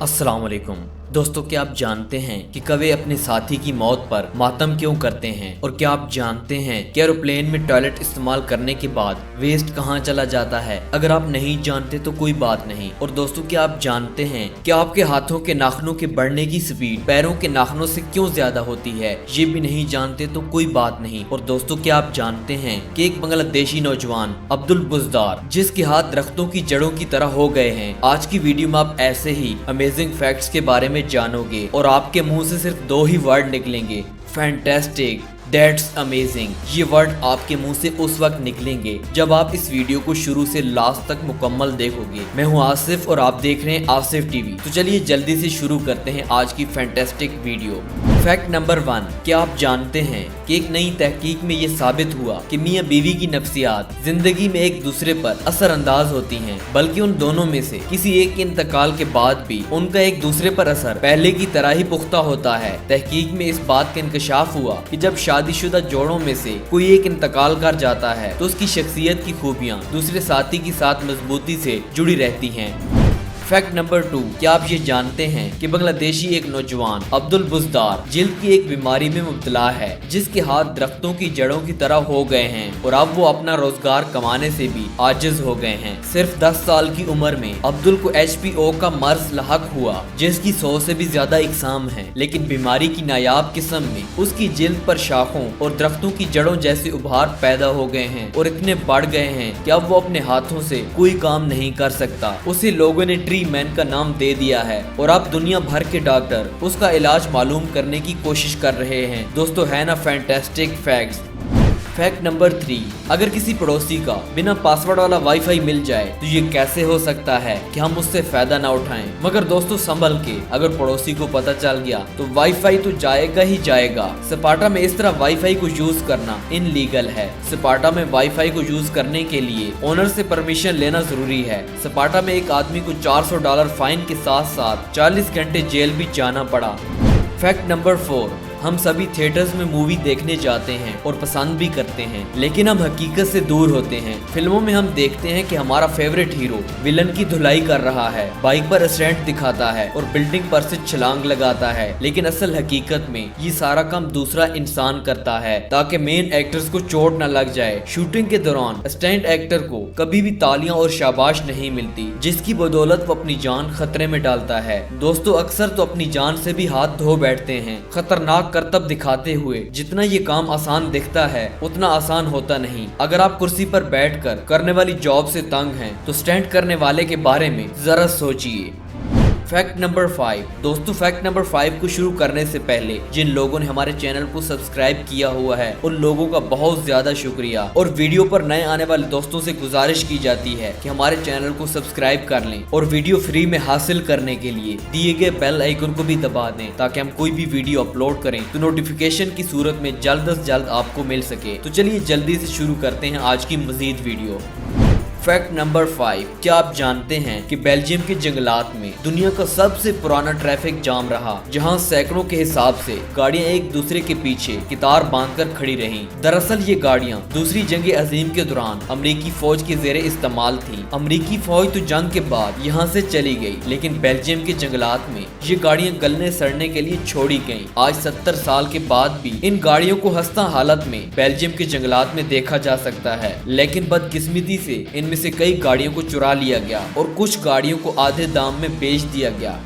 अस्सलाम वालेकुम दोस्तों, क्या आप जानते हैं कि कौवे अपने साथी की मौत पर मातम क्यों करते हैं? और क्या आप जानते हैं कि एरोप्लेन में टॉयलेट इस्तेमाल करने के बाद वेस्ट कहाँ चला जाता है? अगर आप नहीं जानते तो कोई बात नहीं। और दोस्तों, क्या आप जानते हैं कि आपके हाथों के नाखूनों के बढ़ने की स्पीड पैरों के नाखूनों से क्यों ज्यादा होती है? ये भी नहीं जानते तो कोई बात नहीं। और दोस्तों, क्या आप जानते हैं कि एक बांग्लादेशी नौजवान अब्दुल बुज़दार, जिसके हाथ दरख्तों की जड़ों की तरह हो गए हैं, आज की वीडियो में आप ऐसे ही अमेजिंग फैक्ट्स के बारे में जानोगे और आपके मुंह से सिर्फ 2 ही वर्ड निकलेंगे, फैंटास्टिक, दैट्स अमेजिंग। ये वर्ड आपके मुंह से उस वक्त निकलेंगे जब आप इस वीडियो को शुरू से लास्ट तक मुकम्मल देखोगे। मैं हूं आसिफ और आप देख रहे हैं आसिफ टीवी। तो चलिए जल्दी से शुरू करते हैं आज की फैंटास्टिक वीडियो। फैक्ट नंबर 1, क्या आप जानते हैं कि एक नई तहकीक में ये साबित हुआ कि मियां बीवी की नफ्सियात जिंदगी में एक दूसरे पर असरअंदाज होती हैं, बल्कि उन दोनों में से किसी एक के इंतकाल के बाद भी उनका एक दूसरे पर असर पहले की तरह ही पुख्ता होता है। तहकीक में इस बात का इंकशाफ हुआ कि जब शादीशुदा जोड़ों में से कोई एक इंतकाल कर जाता है तो उसकी शख्सियत की खूबियां दूसरे साथी के साथ मजबूती से जुड़ी रहती हैं। फैक्ट नंबर 2, क्या आप ये जानते हैं कि बांग्लादेशी एक नौजवान अब्दुल बुज़दार जिल्द की एक बीमारी में मुब्तला है, जिसके हाथ दरख्तों की जड़ों की तरह हो गए हैं और अब वो अपना रोजगार कमाने से भी आजिज हो गए हैं। सिर्फ 10 साल की उम्र में अब्दुल को HPO का मर्ज लाहक हुआ, जिसकी 100 से भी ज्यादा इकसाम है, लेकिन बीमारी की नायाब किस्म में उसकी जिल्द पर शाखों और दरख्तों की जड़ों जैसे उभार पैदा हो गए हैं और इतने बढ़ गए हैं कि अब वो अपने हाथों से कोई काम नहीं कर सकता। उसे लोगों ने मैन का नाम दे दिया है और अब दुनिया भर के डॉक्टर उसका इलाज मालूम करने की कोशिश कर रहे हैं। दोस्तों, है ना फैंटास्टिक फैक्ट्स। फैक्ट नंबर 3, अगर किसी पड़ोसी का बिना पासवर्ड वाला वाईफाई मिल जाए तो ये कैसे हो सकता है कि हम उससे फायदा ना उठाएं? मगर दोस्तों, संभल के, अगर पड़ोसी को पता चल गया तो वाईफाई तो जाएगा ही जाएगा। सपाटा में इस तरह वाईफाई को यूज करना इनलीगल है। सपाटा में वाईफाई को यूज करने के लिए ओनर से परमिशन लेना जरूरी है। सपाटा में एक आदमी को $400 फाइन के साथ साथ 40 घंटे जेल भी जाना पड़ा। फैक्ट नंबर 4, हम सभी थिएटर्स में मूवी देखने जाते हैं और पसंद भी करते हैं, लेकिन हम हकीकत से दूर होते हैं। फिल्मों में हम देखते हैं कि हमारा फेवरेट हीरो विलन की धुलाई कर रहा है, बाइक पर स्टंट दिखाता है और बिल्डिंग पर से छलांग लगाता है, लेकिन असल हकीकत में ये सारा काम दूसरा इंसान करता है ताकि मेन एक्टर्स को चोट न लग जाए। शूटिंग के दौरान स्टंट एक्टर को कभी भी तालियां और शाबाश नहीं मिलती, जिसकी बदौलत वो अपनी जान खतरे में डालता है। दोस्तों, अक्सर तो अपनी जान से भी हाथ धो बैठते हैं, खतरनाक करतब दिखाते हुए। जितना ये काम आसान दिखता है उतना आसान होता नहीं। अगर आप कुर्सी पर बैठकर करने वाली जॉब से तंग हैं तो स्टंट करने वाले के बारे में जरा सोचिए। फैक्ट नंबर 5, दोस्तों, फैक्ट नंबर 5 को शुरू करने से पहले जिन लोगों ने हमारे चैनल को सब्सक्राइब किया हुआ है उन लोगों का बहुत ज्यादा शुक्रिया। और वीडियो पर नए आने वाले दोस्तों से गुजारिश की जाती है कि हमारे चैनल को सब्सक्राइब कर लें और वीडियो फ्री में हासिल करने के लिए दिए गए बेल आइकन को भी दबा दें, ताकि हम कोई भी वीडियो अपलोड करें तो नोटिफिकेशन की सूरत में जल्द से जल्द आपको मिल सके। तो चलिए जल्दी से शुरू करते हैं आज की मजीद वीडियो। फैक्ट नंबर 5, क्या आप जानते हैं कि बेल्जियम के जंगलात में दुनिया का सबसे पुराना ट्रैफिक जाम रहा, जहां सैकड़ों के हिसाब से गाड़ियां एक दूसरे के पीछे कितार बांधकर खड़ी रहीं। दरअसल ये गाड़ियां दूसरी जंग अजीम के दौरान अमरीकी फौज के जेरे इस्तेमाल थी। अमरीकी फौज तो जंग के बाद यहाँ से चली गई, लेकिन बेल्जियम के जंगलात में ये गाड़ियां गलने सड़ने के लिए छोड़ी गयी। आज 70 साल के बाद भी इन गाड़ियों को हंसता हालत में बेल्जियम के जंगलात में देखा जा सकता है, लेकिन बदकिस्मती से इनमें से कई गाड़ियों को चुरा लिया गया और कुछ गाड़ियों को आधे दाम में बेच दिया गया।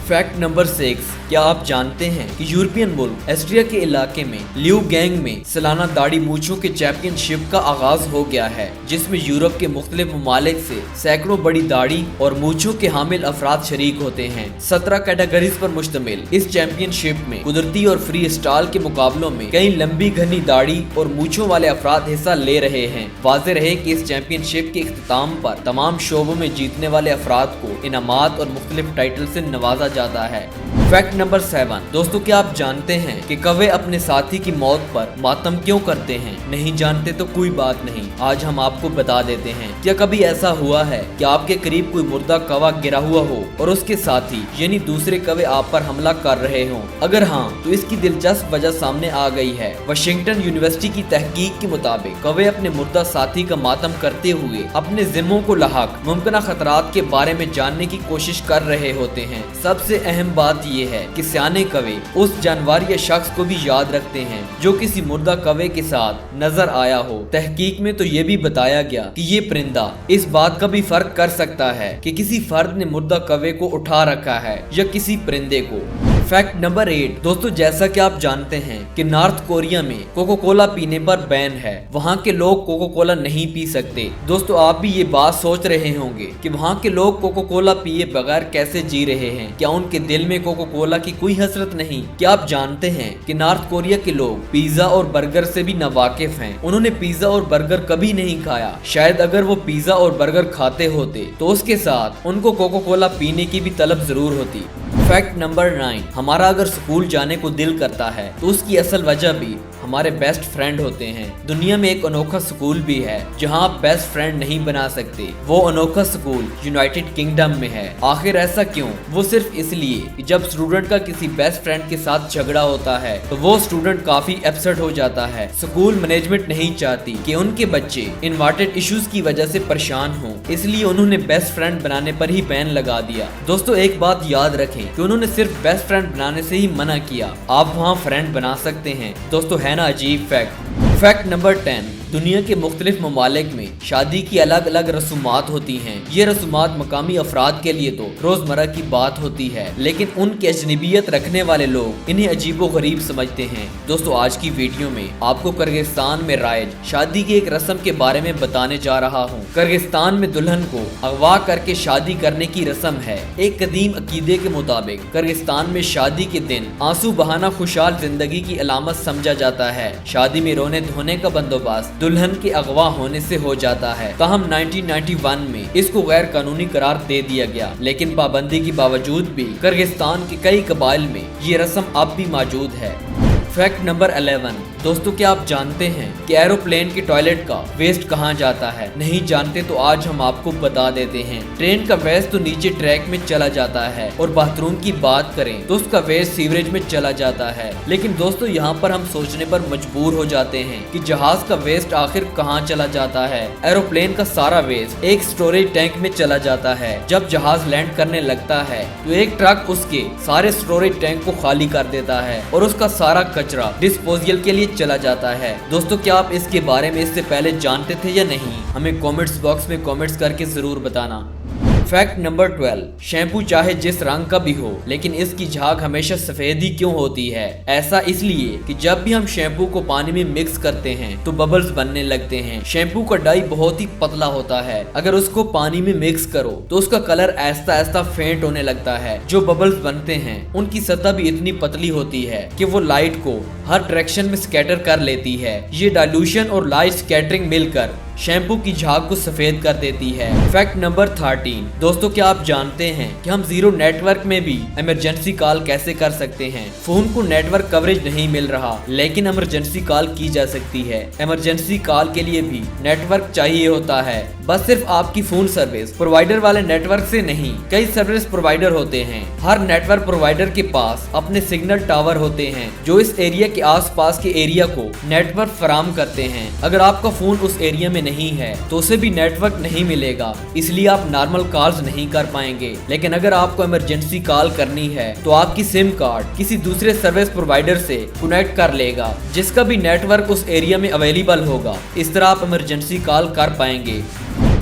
फैक्ट नंबर 6, क्या आप जानते हैं कि यूरोपियन मुल्क ऑस्ट्रिया के इलाके में ल्यू गैंग में सालाना दाढ़ी मूछों के चैंपियनशिप का आगाज हो गया है, जिसमें यूरोप के मुख्तलिफ ममालिक से सैकड़ों बड़ी दाढ़ी और मूछों के हामिल अफराद शरीक होते हैं। 17 कैटेगरीज पर मुश्तमिल इस चैंपियनशिप में कुदरती और फ्री स्टाइल के मुकाबलों में कई लंबी घनी दाढ़ी और मूछों वाले अफराद हिस्सा ले रहे हैं। वाज़ेह रहे कि इस चैंपियनशिप के इख्तिताम पर तमाम शोबों में जीतने वाले अफराद को इनामात और मुख्तलिफ टाइटल से नवाजा जाता है। फैक्ट नंबर 7, दोस्तों क्या आप जानते हैं कि कौवे अपने साथी की मौत पर मातम क्यों करते हैं? नहीं जानते तो कोई बात नहीं, आज हम आपको बता देते हैं। क्या कभी ऐसा हुआ है कि आपके करीब कोई मुर्दा कौवा गिरा हुआ हो और उसके साथी यानी दूसरे कौवे आप पर हमला कर रहे हों? अगर हाँ तो इसकी दिलचस्प वजह सामने आ गई है। वाशिंगटन यूनिवर्सिटी की तहकीक के मुताबिक कौवे अपने मुर्दा साथी का मातम करते हुए अपने जिम्मों को लाहक मुमकिन खतरात के बारे में जानने की कोशिश कर रहे होते हैं। सबसे अहम बात ये है कि सियाने कौवे उस जानवर या शख्स को भी याद रखते हैं जो किसी मुर्दा कौवे के साथ नजर आया हो। तहकीक में तो ये भी बताया गया कि ये परिंदा इस बात का भी फर्क कर सकता है कि किसी फर्द ने मुर्दा कौवे को उठा रखा है या किसी परिंदे को। फैक्ट नंबर 8, दोस्तों जैसा कि आप जानते हैं कि नॉर्थ कोरिया में कोको कोला पीने पर बैन है। वहाँ के लोग कोको कोला नहीं पी सकते। दोस्तों आप भी ये बात सोच रहे होंगे कि वहाँ के लोग कोको कोला पिए बगैर कैसे जी रहे हैं? क्या उनके दिल में कोको कोला की कोई हसरत नहीं? क्या आप जानते हैं कि नॉर्थ कोरिया के लोग पिज्जा और बर्गर से भी नावाकिफ हैं? उन्होंने पिज्जा और बर्गर कभी नहीं खाया। शायद अगर वो पिज्जा और बर्गर खाते होते तो उसके साथ उनको कोको कोला पीने की भी तलब जरूर होती। फैक्ट नंबर 9, हमारा अगर स्कूल जाने को दिल करता है तो उसकी असल वजह भी हमारे बेस्ट फ्रेंड होते हैं। दुनिया में एक अनोखा स्कूल भी है जहां आप बेस्ट फ्रेंड नहीं बना सकते। वो अनोखा स्कूल यूनाइटेड किंगडम में है। आखिर ऐसा क्यों? वो सिर्फ इसलिए कि जब स्टूडेंट का किसी बेस्ट फ्रेंड के साथ झगड़ा होता है तो वो स्टूडेंट काफी अपसेट हो जाता है। स्कूल मैनेजमेंट नहीं चाहती कि उनके बच्चे इन्वर्टेड इश्यूज की वजह से परेशान हों, इसलिए उन्होंने बेस्ट फ्रेंड बनाने पर ही बैन लगा दिया। दोस्तों एक बात याद रखें कि उन्होंने सिर्फ बेस्ट फ्रेंड बनाने से ही मना किया, आप वहाँ फ्रेंड बना सकते हैं। दोस्तों है ना अजीब फैक्ट नंबर 10, दुनिया के मुख्तलिफ ममालिक में शादी की अलग अलग रसूमात होती हैं। ये रसूमात मकामी अफराद के लिए तो रोजमर्रा की बात होती है, लेकिन उनकी अजनबियत रखने वाले लोग इन्हें अजीबो गरीब समझते हैं। दोस्तों आज की वीडियो में आपको किर्गिस्तान में राइज शादी की एक रस्म के बारे में बताने जा रहा हूँ। किर्गिस्तान में दुल्हन को अगवा करके शादी करने की रस्म है। एक कदीम अकीदे के मुताबिक किर्गिस्तान में शादी के दिन आंसू बहाना खुशहाल जिंदगी की अलामत समझा जाता है। शादी में रोने धोने का बंदोबस्त दुल्हन के अगवा होने से हो जाता है। ताहम 1991 में इसको गैर कानूनी करार दे दिया गया, लेकिन पाबंदी के बावजूद भी किर्गिस्तान के कई कबाइल में ये रस्म अब भी मौजूद है। फैक्ट नंबर 11, दोस्तों क्या आप जानते हैं कि एरोप्लेन के टॉयलेट का वेस्ट कहाँ जाता है? नहीं जानते तो आज हम आपको बता देते हैं। ट्रेन का वेस्ट तो नीचे ट्रैक में चला जाता है और बाथरूम की बात करें तो उसका वेस्ट सीवरेज में चला जाता है। लेकिन दोस्तों यहाँ पर हम सोचने पर मजबूर हो जाते हैं कि जहाज का वेस्ट आखिर कहाँ चला जाता है। एरोप्लेन का सारा वेस्ट एक स्टोरेज टैंक में चला जाता है। जब जहाज लैंड करने लगता है तो एक ट्रक उसके सारे स्टोरेज टैंक को खाली कर देता है और उसका सारा कचरा डिस्पोजल के लिए चला जाता है। दोस्तों क्या आप इसके बारे में इससे पहले जानते थे या नहीं? हमें कमेंट्स बॉक्स में कमेंट्स करके जरूर बताना। फैक्ट नंबर 12, शैम्पू चाहे जिस रंग का भी हो लेकिन इसकी झाग हमेशा सफेद ही क्यों होती है? ऐसा इसलिए कि जब भी हम शैम्पू को पानी में मिक्स करते हैं तो बबल्स बनने लगते हैं। शैम्पू का डाई बहुत ही पतला होता है, अगर उसको पानी में मिक्स करो तो उसका कलर ऐसा ऐसा फेंट होने लगता है। जो बबल्स बनते हैं उनकी सतह भी इतनी पतली होती है कि वो लाइट को हर डायरेक्शन में स्कैटर कर लेती है। ये डाइल्यूशन और लाइट स्कैटरिंग मिलकर शैम्पू की झाग को सफेद कर देती है। फैक्ट नंबर 13, दोस्तों क्या आप जानते हैं कि हम जीरो नेटवर्क में भी इमरजेंसी कॉल कैसे कर सकते हैं? फोन को नेटवर्क कवरेज नहीं मिल रहा लेकिन इमरजेंसी कॉल की जा सकती है। इमरजेंसी कॉल के लिए भी नेटवर्क चाहिए होता है, बस सिर्फ आपकी फोन सर्विस प्रोवाइडर वाले नेटवर्क से नहीं। कई सर्विस प्रोवाइडर होते हैं, हर नेटवर्क प्रोवाइडर के पास अपने सिग्नल टावर होते हैं जो इस एरिया के आसपास के एरिया को नेटवर्क फराहम करते हैं। अगर आपका फोन उस एरिया में नहीं है तो उसे भी नेटवर्क नहीं मिलेगा, इसलिए आप नॉर्मल कॉल्स नहीं कर पाएंगे। लेकिन अगर आपको इमरजेंसी कॉल करनी है तो आपकी सिम कार्ड किसी दूसरे सर्विस प्रोवाइडर से कनेक्ट कर लेगा जिसका भी नेटवर्क उस एरिया में अवेलेबल होगा। इस तरह आप इमरजेंसी कॉल कर पाएंगे।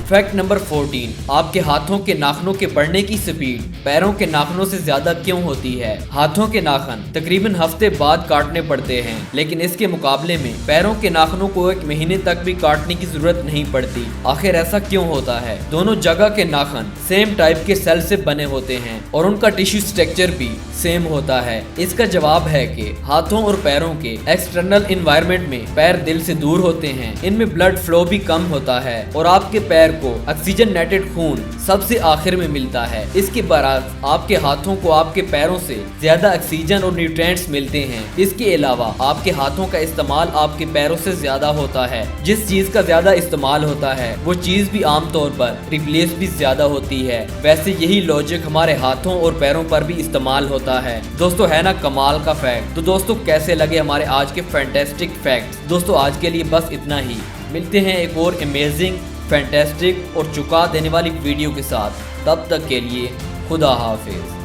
फैक्ट नंबर 14, आपके हाथों के नाखूनों के बढ़ने की स्पीड पैरों के नाखूनों से ज्यादा क्यों होती है? हाथों के नाखून तकरीबन हफ्ते बाद काटने पड़ते हैं, लेकिन इसके मुकाबले में पैरों के नाखूनों को एक महीने तक भी काटने की जरूरत नहीं पड़ती। आखिर ऐसा क्यों होता है? दोनों जगह के नाखून सेम टाइप के सेल से बने होते हैं और उनका टिश्यू स्ट्रक्चर भी सेम होता है। इसका जवाब है कि हाथों और पैरों के एक्सटर्नल एनवायरनमेंट में पैर दिल से दूर होते हैं, इनमें ब्लड फ्लो भी कम होता है और आपके पैर کو ऑक्सीजन नेटेड खून सबसे आखिर में मिलता है। इसके बरक्स आपके हाथों को आपके पैरों से ज्यादा ऑक्सीजन और न्यूट्रिएंट्स मिलते हैं। इसके अलावा आपके हाथों का इस्तेमाल आपके पैरों से ज्यादा होता है। जिस चीज का ज्यादा इस्तेमाल होता है वो चीज भी आमतौर पर रिप्लेस भी ज्यादा होती है। वैसे यही लॉजिक हमारे हाथों और पैरों पर भी इस्तेमाल होता है। दोस्तों है ना कमाल का फैक्ट। तो दोस्तों कैसे लगे हमारे आज के फैंटास्टिक फैक्ट्स? दोस्तों आज के लिए बस इतना ही। मिलते हैं एक और अमेजिंग, फैंटास्टिक और चौंका देने वाली वीडियो के साथ। तब तक के लिए खुदा हाफिज।